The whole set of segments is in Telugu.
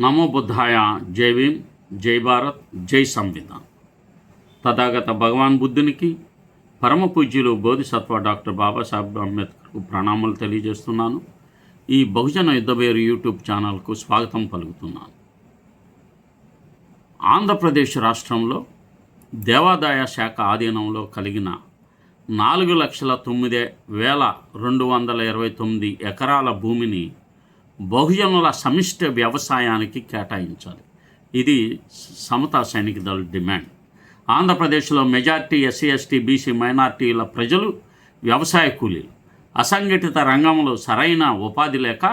నమో బుద్ధాయ. జై భీమ్, జై భారత్, జై సంవిధాన్. తథాగత భగవాన్ బుద్ధునికి, పరమ పూజ్యులు బోధిసత్వ డాక్టర్ బాబాసాహెబ్ అంబేద్కర్కు ప్రణామాలు తెలియజేస్తున్నాను. ఈ బహుజన యుద్ధబేరు యూట్యూబ్ ఛానల్కు స్వాగతం పలుకుతున్నాను. ఆంధ్రప్రదేశ్ రాష్ట్రంలో దేవాదాయ శాఖ ఆధీనంలో కలిగిన 4,09,229 ఎకరాల భూమిని బహుజనుల సమిష్టి వ్యవసాయానికి కేటాయించాలి. ఇది సమతా సైనిక దళ డిమాండ్. ఆంధ్రప్రదేశ్లో మెజార్టీ ఎస్సీ, ఎస్టీ, బీసీ, మైనార్టీల ప్రజలు వ్యవసాయ కూలీలు. అసంఘటిత రంగంలో సరైన ఉపాధి లేక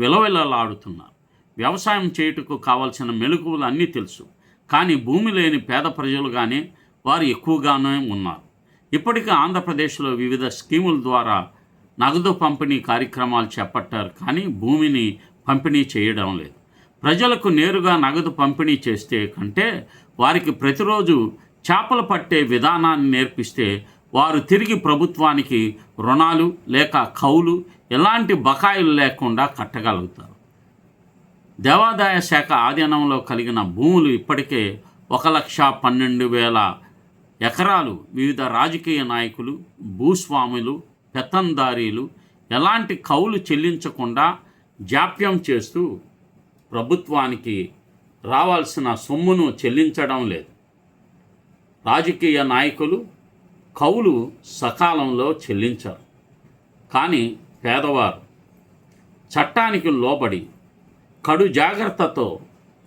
విలవిలలాడుతున్నారు. వ్యవసాయం చేయుటకు కావలసిన మెలకువలు అన్నీ తెలుసు, కానీ భూమి లేని పేద ప్రజలుగానే వారు ఎక్కువగానే ఉన్నారు. ఇప్పటికీ ఆంధ్రప్రదేశ్లో వివిధ స్కీముల ద్వారా నగదు పంపిణీ కార్యక్రమాలు చేపట్టారు, కానీ భూమిని పంపిణీ చేయడం లేదు. ప్రజలకు నేరుగా నగదు పంపిణీ చేస్తే కంటే వారికి ప్రతిరోజు చేపలు పట్టే విధానాన్ని నేర్పిస్తే వారు తిరిగి ప్రభుత్వానికి రుణాలు లేక కౌలు ఎలాంటి బకాయిలు లేకుండా కట్టగలుగుతారు. దేవాదాయ శాఖ ఆధీనంలో కలిగిన భూములు ఇప్పటికే 1,12,000 ఎకరాలు వివిధ రాజకీయ నాయకులు, భూస్వాములు, పెత్తందారీలు ఎలాంటి కౌలు చెల్లించకుండా జాప్యం చేస్తూ ప్రభుత్వానికి రావాల్సిన సొమ్మును చెల్లించడం లేదు. రాజకీయ నాయకులు కౌలు సకాలంలో చెల్లించారు, కానీ పేదవారు చట్టానికి లోబడి కడు జాగ్రత్తతో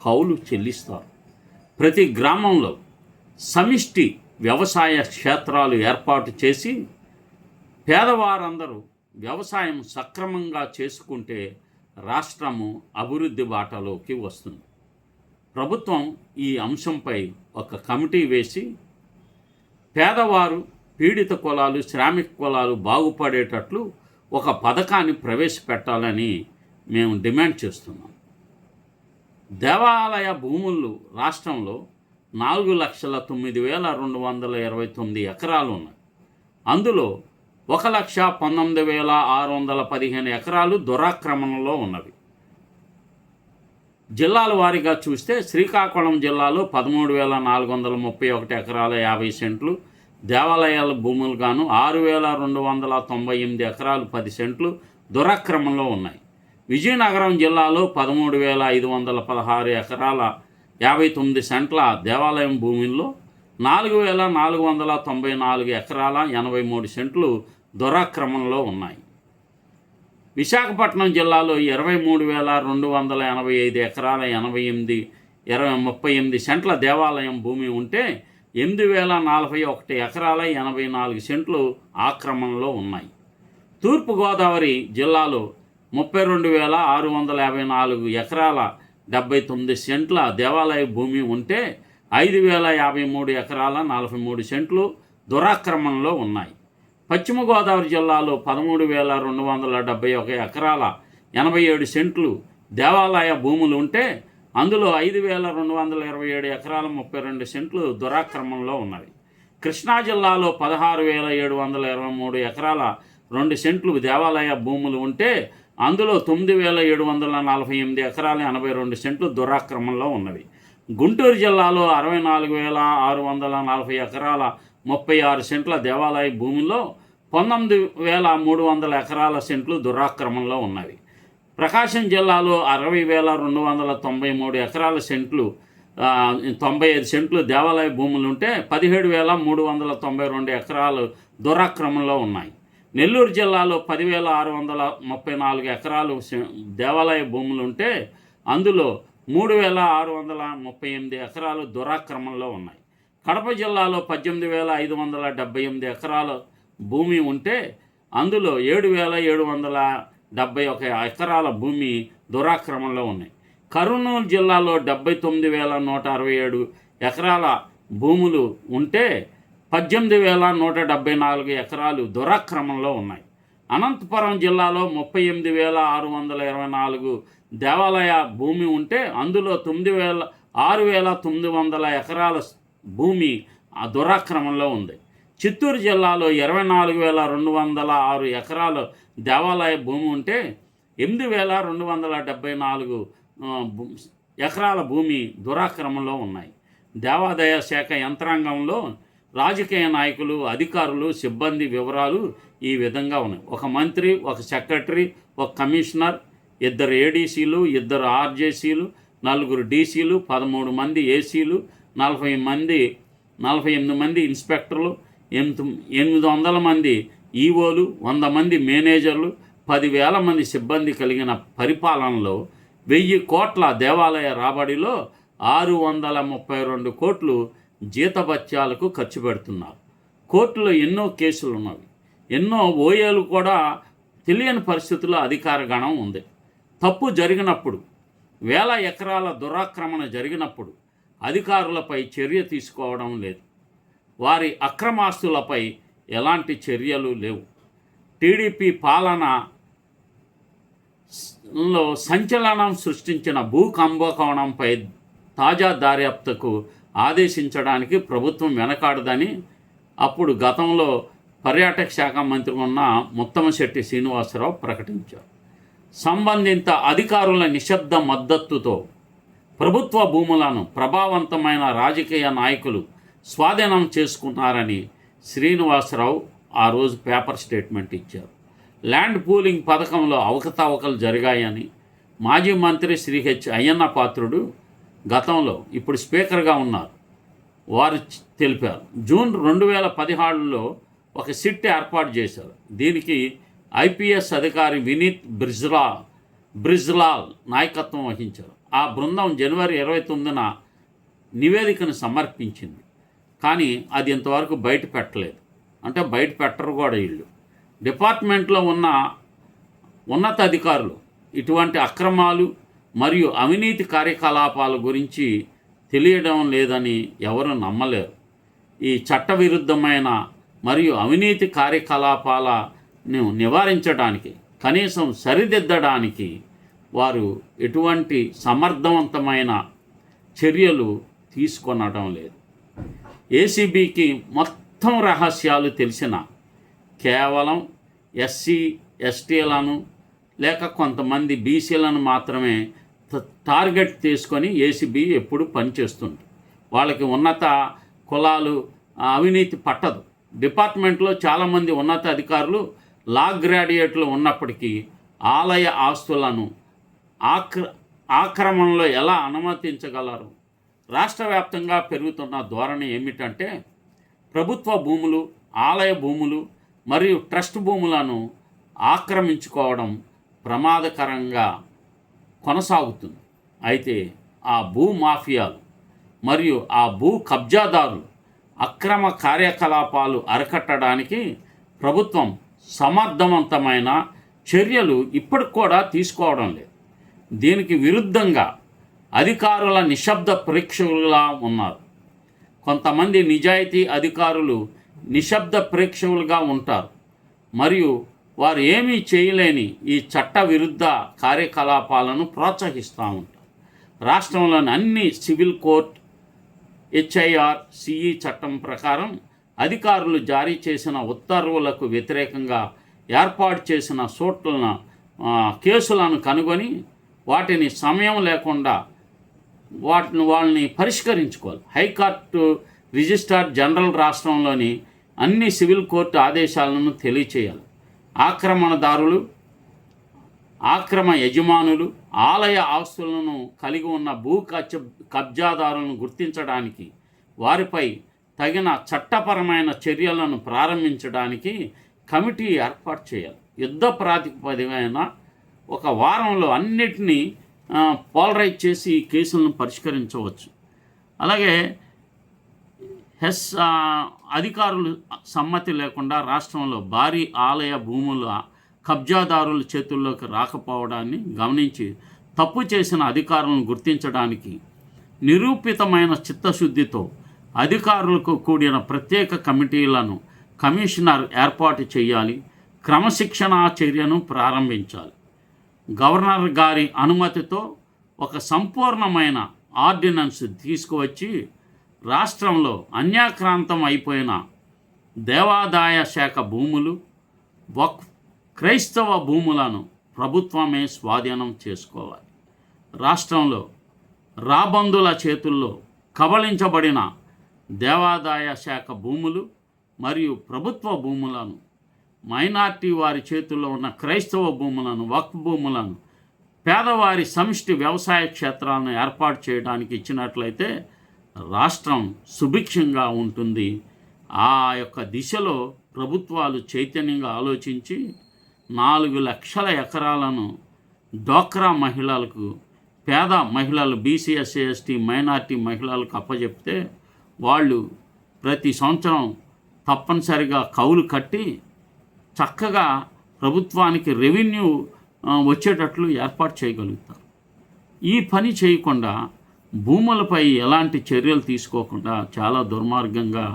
కౌలు చెల్లిస్తారు. ప్రతి గ్రామంలో సమిష్టి వ్యవసాయ క్షేత్రాలు ఏర్పాటు చేసి పేదవారందరూ వ్యవసాయం సక్రమంగా చేసుకుంటే రాష్ట్రము అభివృద్ధి బాటలోకి వస్తుంది. ప్రభుత్వం ఈ అంశంపై ఒక కమిటీ వేసి పేదవారు, పీడిత కులాలు, శ్రామిక కులాలు బాగుపడేటట్లు ఒక పథకాన్ని ప్రవేశపెట్టాలని మేము డిమాండ్ చేస్తున్నాం. దేవాలయ భూములు రాష్ట్రంలో 4,09,229 ఎకరాలు ఉన్నాయి. అందులో 1,19,615 ఎకరాలు దురాక్రమణలో ఉన్నవి. జిల్లాల వారీగా చూస్తే శ్రీకాకుళం జిల్లాలో 13,431 ఎకరాల 50 సెంట్లు దేవాలయాల భూములు గాను 6,298 ఎకరాలు 10 సెంట్లు దురాక్రమంలో ఉన్నాయి. విజయనగరం జిల్లాలో 13,516 ఎకరాల 59 సెంట్ల దేవాలయం భూముల్లో 4,494 ఎకరాల 83 సెంట్లు దురాక్రమంలో ఉన్నాయి. విశాఖపట్నం జిల్లాలో 23,285 ఎకరాల 38 సెంట్ల దేవాలయం భూమి ఉంటే 8,041 ఎకరాల 84 సెంట్లు ఆక్రమణలో ఉన్నాయి. తూర్పుగోదావరి జిల్లాలో 32,654 ఎకరాల 79 సెంట్ల దేవాలయ భూమి ఉంటే 5,053 ఎకరాల 43 సెంట్లు దురాక్రమణలో ఉన్నాయి. పశ్చిమ గోదావరి జిల్లాలో 13,271 ఎకరాల 87 సెంట్లు దేవాలయ భూములు ఉంటే అందులో 5,227 ఎకరాల 32 సెంట్లు దురాక్రమణలో ఉన్నవి. కృష్ణా జిల్లాలో 16,723 ఎకరాల 2 సెంట్లు దేవాలయ భూములు ఉంటే అందులో 9,748 ఎకరాల 82 సెంట్లు దురాక్రమణలో ఉన్నవి. గుంటూరు జిల్లాలో 64,640 ఎకరాల 36 సెంట్ల దేవాలయ భూముల్లో 19,300 ఎకరాల సెంట్లు దురాక్రమణలో ఉన్నవి. ప్రకాశం జిల్లాలో 60,293 ఎకరాల సెంట్లు 95 సెంట్లు దేవాలయ భూములు ఉంటే 17,392 ఎకరాలు దురాక్రమణలో ఉన్నాయి. నెల్లూరు జిల్లాలో 10,634 ఎకరాలు దేవాలయ భూములు ఉంటే అందులో 3,638 ఎకరాలు దురాక్రమణలో ఉన్నాయి. కడప జిల్లాలో 18,578 ఎకరాల భూమి ఉంటే అందులో 7,771 ఎకరాల భూమి దురాక్రమణలో ఉన్నాయి. కర్నూలు జిల్లాలో 79,167 ఎకరాల భూములు ఉంటే 18,174 ఎకరాలు దురాక్రమణలో ఉన్నాయి. అనంతపురం జిల్లాలో 38,624 దేవాలయ భూమి ఉంటే అందులో 6,900 ఎకరాల భూమి దురాక్రమణలో ఉంది. చిత్తూరు జిల్లాలో 24,206 ఎకరాలు దేవాలయ భూమి ఉంటే 8,274 ఎకరాల భూమి దురాక్రమంలో ఉన్నాయి. దేవాదాయ శాఖ యంత్రాంగంలో రాజకీయ నాయకులు, అధికారులు, సిబ్బంది వివరాలు ఈ విధంగా ఉన్నాయి. ఒక మంత్రి, ఒక సెక్రటరీ, ఒక కమిషనర్, 2 ఏడీసీలు, 2 ఆర్జేసీలు, 4 డీసీలు, 13 మంది ఏసీలు, 48 మంది ఇన్స్పెక్టర్లు, 800 మంది ఈఓలు, 100 మంది మేనేజర్లు, 10,000 మంది సిబ్బంది కలిగిన పరిపాలనలో 1000 కోట్ల దేవాలయ రాబడిలో 632 కోట్లు జీతభత్యాలకు ఖర్చు పెడుతున్నారు. కోర్టులో ఎన్నో కేసులు ఉన్నవి. ఎన్నో ఓఏలు కూడా తెలియని పరిస్థితుల్లో అధికార గణం ఉంది. తప్పు జరిగినప్పుడు, వేల ఎకరాల దురాక్రమణ జరిగినప్పుడు అధికారులపై చర్య తీసుకోవడం లేదు. వారి అక్రమాస్తులపై ఎలాంటి చర్యలు లేవు. టీడీపీ పాలనలో సంచలనం సృష్టించిన భూ కుంభకోణంపై తాజా దర్యాప్తుకు ఆదేశించడానికి ప్రభుత్వం వెనకాడదని అప్పుడు గతంలో పర్యాటక శాఖ మంత్రి ఉన్న ముత్తమశెట్టి శ్రీనివాసరావు ప్రకటించారు. సంబంధిత అధికారుల నిశ్శబ్ద మద్దతుతో ప్రభుత్వ భూములను ప్రభావవంతమైన రాజకీయ నాయకులు స్వాధీనం చేసుకున్నారని శ్రీనివాసరావు ఆ రోజు పేపర్ స్టేట్మెంట్ ఇచ్చారు. ల్యాండ్ పూలింగ్ పథకంలో అవకతవకలు జరిగాయని మాజీ మంత్రి శ్రీ హెచ్ అయ్యన్న పాత్రుడు గతంలో ఇప్పుడు స్పీకర్గా ఉన్నారు వారు తెలిపారు. జూన్ 2017లో ఒక సిట్ ఏర్పాటు చేశారు. దీనికి ఐపీఎస్ అధికారి వినీత్ బ్రిజ్లాల్ నాయకత్వం వహించారు. ఆ బృందం జనవరి 29న నివేదికను సమర్పించింది. కానీ అది ఇంతవరకు బయట పెట్టలేదు. అంటే బయట పెట్టరు కూడా వీళ్ళు. డిపార్ట్మెంట్లో ఉన్న ఉన్నతాధికారులు ఇటువంటి అక్రమాలు మరియు అవినీతి కార్యకలాపాల గురించి తెలియడం లేదని ఎవరు నమ్మలేరు. ఈ చట్టవిరుద్ధమైన మరియు అవినీతి కార్యకలాపాలను నివారించడానికి, కనీసం సరిదిద్దడానికి వారు ఎటువంటి సమర్థవంతమైన చర్యలు తీసుకొనడం లేదు. ఏసీబీకి మొత్తం రహస్యాలు తెలిసిన కేవలం ఎస్సీ ఎస్టీలను లేక కొంతమంది బీసీలను మాత్రమే టార్గెట్ తీసుకొని ఏసీబీ ఎప్పుడు పనిచేస్తుంది. వాళ్ళకి ఉన్నత కులాలు అవినీతి పట్టదు. డిపార్ట్మెంట్లో చాలామంది ఉన్నత అధికారులు లా గ్రాడ్యుయేట్లు ఉన్నప్పటికీ ఆలయ ఆస్తులను ఆక్రమణలో ఎలా అనుమతించగలరు? రాష్ట్ర వ్యాప్తంగా పెరుగుతున్న ధోరణి ఏమిటంటే ప్రభుత్వ భూములు, ఆలయ భూములు మరియు ట్రస్ట్ భూములను ఆక్రమించుకోవడం ప్రమాదకరంగా కొనసాగుతుంది. అయితే ఆ భూ మాఫియాలు మరియు ఆ భూ కబ్జాదారులు అక్రమ కార్యకలాపాలు అరికట్టడానికి ప్రభుత్వం సమర్థవంతమైన చర్యలు ఇప్పటికి కూడా తీసుకోవడం లేదు. దీనికి విరుద్ధంగా అధికారుల నిశ్శబ్ద ప్రేక్షకులుగా ఉన్నారు. కొంతమంది నిజాయితీ అధికారులు నిశ్శబ్ద ప్రేక్షకులుగా ఉంటారు మరియు వారు ఏమీ చేయలేని ఈ చట్ట విరుద్ధ కార్యకలాపాలను ప్రోత్సహిస్తూ ఉంటారు. రాష్ట్రంలోని అన్ని సివిల్ కోర్ట్, హెచ్ఐఆర్, సిఈ చట్టం ప్రకారం అధికారులు జారీ చేసిన ఉత్తర్వులకు వ్యతిరేకంగా ఏర్పాటు చేసిన కేసులను కనుగొని వాటిని సమయం లేకుండా వాళ్ళని పరిష్కరించుకోవాలి. హైకోర్టు రిజిస్ట్రార్ జనరల్ రాష్ట్రంలోని అన్ని సివిల్ కోర్టు ఆదేశాలను తెలియచేయాలి. ఆక్రమణదారులు, ఆక్రమ యజమానులు, ఆలయ ఆస్తులను కలిగి ఉన్న భూ కబ్జాదారులను గుర్తించడానికి, వారిపై తగిన చట్టపరమైన చర్యలను ప్రారంభించడానికి కమిటీ ఏర్పాటు చేయాలి. యుద్ధ ప్రాతిపదికన ఒక వారంలో అన్నిటినీ పోలరైజ్ చేసి ఈ కేసులను పరిష్కరించవచ్చు. అలాగే అధికారులు సమ్మతి లేకుండా రాష్ట్రంలో భారీ ఆలయ భూముల కబ్జాదారుల చేతుల్లోకి రాకపోవడాన్ని గమనించి తప్పు చేసిన అధికారులను గుర్తించడానికి నిరూపితమైన చిత్తశుద్ధితో అధికారులకు కూడిన ప్రత్యేక కమిటీలను కమిషనర్ ఏర్పాటు చేయాలి. క్రమశిక్షణా చర్యను ప్రారంభించాలి. గవర్నర్ గారి అనుమతితో ఒక సంపూర్ణమైన ఆర్డినెన్స్ తీసుకువచ్చి రాష్ట్రంలో అన్యాక్రాంతం అయిపోయిన దేవాదాయ శాఖ భూములు, క్రైస్తవ భూములను ప్రభుత్వమే స్వాధీనం చేసుకోవాలి. రాష్ట్రంలో రాబందుల చేతుల్లో కబళించబడిన దేవాదాయ శాఖ భూములు మరియు ప్రభుత్వ భూములను, మైనార్టీ వారి చేతుల్లో ఉన్న క్రైస్తవ భూములను, వక్ఫ్ భూములను పేదవారి సమిష్టి వ్యవసాయ క్షేత్రాలను ఏర్పాటు చేయడానికి ఇచ్చినట్లయితే రాష్ట్రం సుభిక్షంగా ఉంటుంది. ఆ యొక్క దిశలో ప్రభుత్వాలు చైతన్యంగా ఆలోచించి 4 లక్షల ఎకరాలను డ్వాక్రా మహిళలకు, పేద మహిళలు, బీసీ, ఎస్సీ, ఎస్టీ, మైనార్టీ మహిళలకు అప్పచెప్తే వాళ్ళు ప్రతి సంవత్సరం తప్పనిసరిగా కౌలు కట్టి చక్కగా ప్రభుత్వానికి రెవెన్యూ వచ్చేటట్లు ఏర్పాటు చేయగలుగుతారు. ఈ పని చేయకుండా భూములపై ఎలాంటి చర్యలు తీసుకోకుండా చాలా దుర్మార్గంగా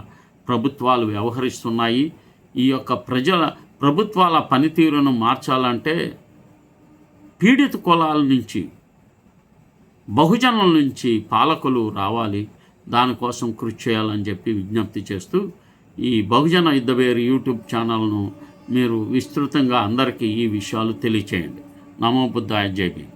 ప్రభుత్వాలు వ్యవహరిస్తున్నాయి. ఈ యొక్క ప్రభుత్వాల పనితీరును మార్చాలంటే పీడిత కులాల నుంచి, బహుజనుల నుంచి పాలకులు రావాలి. దానికోసం కృషి చేయాలని చెప్పి విజ్ఞప్తి చేస్తూ ఈ బహుజన యుద్ధవేరు యూట్యూబ్ ఛానల్ను మీరు విస్తృతంగా అందరికీ ఈ విషయాలు తెలియచేయండి. నమో బుద్ధాయ, జై భీమ్.